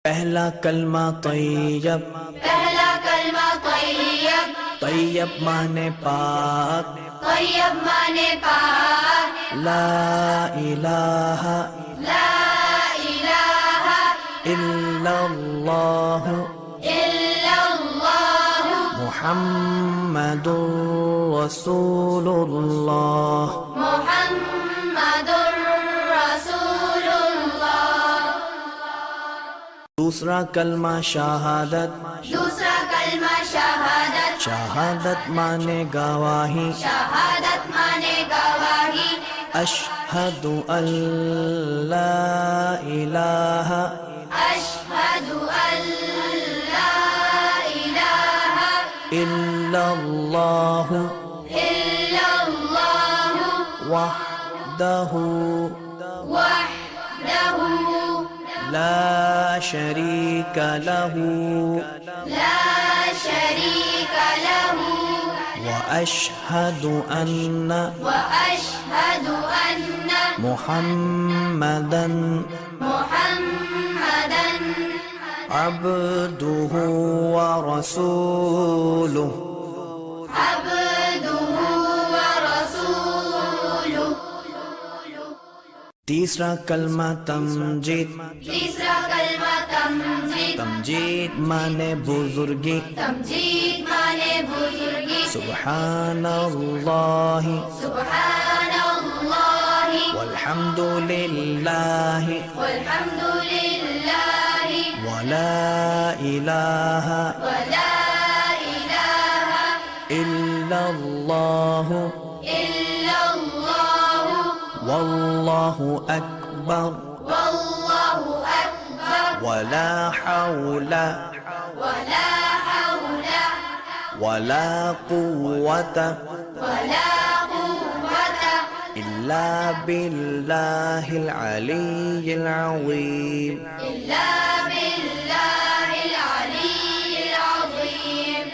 पहला कलमा तैयब, पहला कलमा तैयब, तैयब माने पाक, तैयब माने पाक, ला इलाहा ला इलाहा इल्लल्लाह इल्लल्लाह मुहम्मदुर रसूलुल्लाह। मुहम्मदुर रसूलुल्लाह। दूसरा कलमा शहादत, दूसरा कलमा शहादत, शहादत माने गवाही, शहादत माने गवाही, अशहदु अल्ला इलाहा अशहदु अल्ला इलाहा इल्लल्लाह इल्लल्लाह वहदहु वहदहु ला शरीक लहु ला शरीक लहु व अशहदु अन्न वअशहदु अन्न मुहम्मदन मुहम्मदन अब्दुहु व रसूलुहु। अब्दुहु व रसूलुहु। तीसरा कलमा तमजीद, तीसरा कलमा तमजीद, तमजीद माने बुजुर्गी, तमजीद माने बुजुर्गी, सुब्हानल्लाहि सुब्हानल्लाहि वल्हम्दुलिल्लाहि वल्हम्दुलिल्लाहि वला इलाहा वला इलाहा इल्लल्लाह इल्लल्लाह वल्लाहु अकबर वल्लाहु अकबर वला हौला वला हौला वला कुव्वता वला कुव्वता इल्ला बिल्लाहिल अलिय्यिल अज़ीम। इल्ला बिल्लाहिल अलिय्यिल अज़ीम।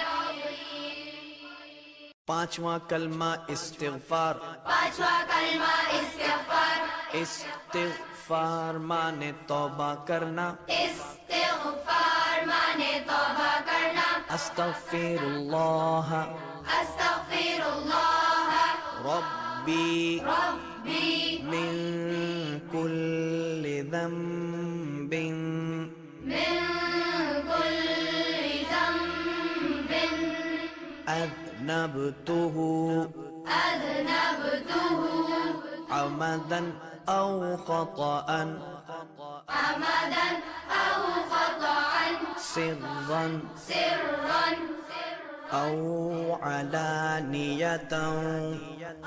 पांचवा कलमा इस्तिग़फ़ार, पांचवा कलमा इस्तिग़फ़ार, इस्तिग़फ़ार माने तौबा करना, इस्तिग़फ़ार माने तौबा करना, अस्तग़फ़िरुल्लाह अस्तग़फिरुल्लाह रब्बी रब्बी मिन कुल्लि ज़ंबिन मिन कुल्लि ज़ंबिन अज़नबतुहु अज़नबतुहु अमदन औ ख़तअन अमदन औ ख़तअन सिर्रन सिर्रन औ अलानियतन औ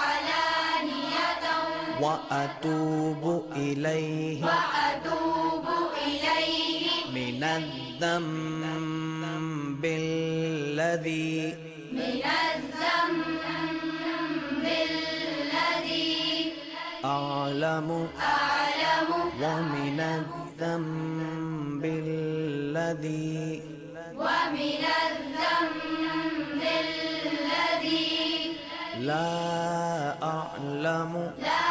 अलानियतन व अतूबु इलैहि वअतूबु इलैहि मिनज़्ज़म्बिल्लज़ी मिनज़्ज़म्बिल्लज़ी अअलमु अअलमु व मिनज़्ज़म्बिल्लज़ी वमिनज़्ज़म्बिल्लज़ी ला अअलमु ला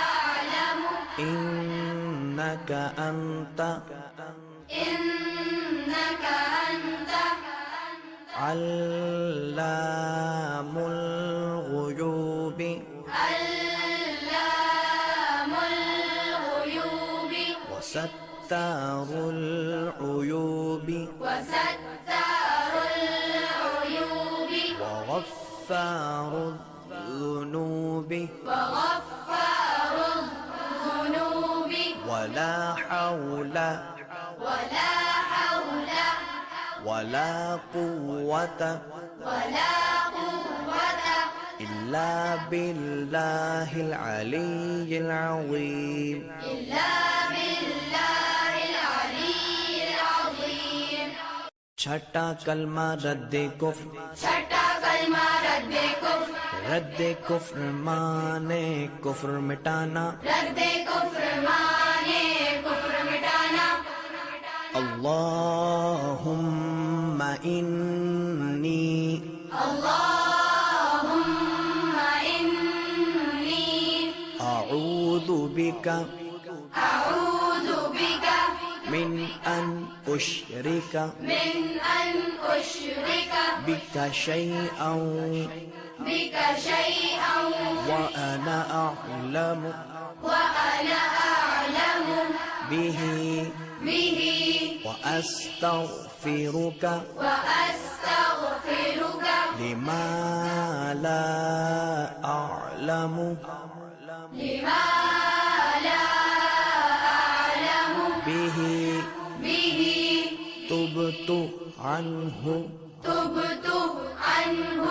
अअलमु इन्नक अन्त इन्नक अन्त अल्लामुल गुयूबि अल्लामुल गुयूबि वसत्तारुल उयूबि वसत्तारुल उयूबि वगफ्फारुल ज़ुनूबि वगफ्फारुल ज़ुनूबि वला हौला वला हौला वला कुव्वता वला कुव्वता इल्ला बिल्लाहिल अलिय्यिल अज़ीम। इल्ला बिल्लाहिल अलिय्यिल अज़ीम। छठा कलमा रद्दे कुफ्र, छठा कलमा रद्दे कुफ्र, रद्दे कुफ्र माने कुफ्र मिटाना, रद्दे कुफ्र माने कुफ्र मिटाना। अल्लाहुम्मा इन्नी अल्लाहुम्मा इन्नी अऊज़ु बिका अऊज़ु बिका من أن أشرك من أن أشرك بك شيئا بك شيئا وأنا أعلم وأنا أعلم به به وأستغفرك وأستغفرك لما لا أعلم لما لا أعلم به به تبت عنه تبت عنه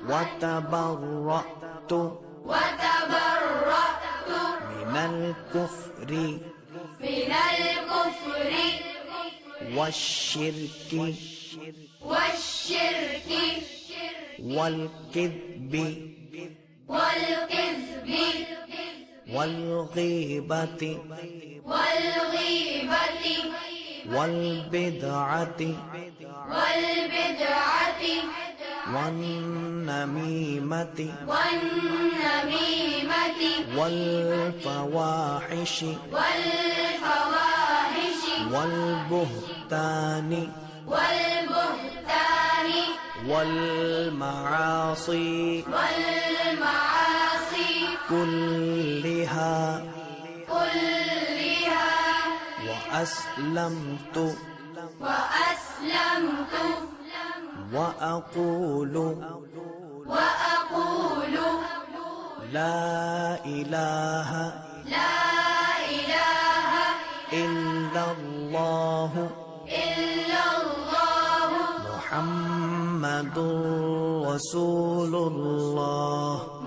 وتبرأت وتبرأت من الكفر من الكفر والشرك والشرك والكذب والكذب والغيبة والغيبة والبدعة والبدعة والنميمة والنميمة والفواحش والفواحش والبهتان والبهتان والمعاصي والمعاصي كلها كلها وأسلمت وأسلمت وأقول وأقول لا إله لا إله إلا الله إلا الله محمد رسول الله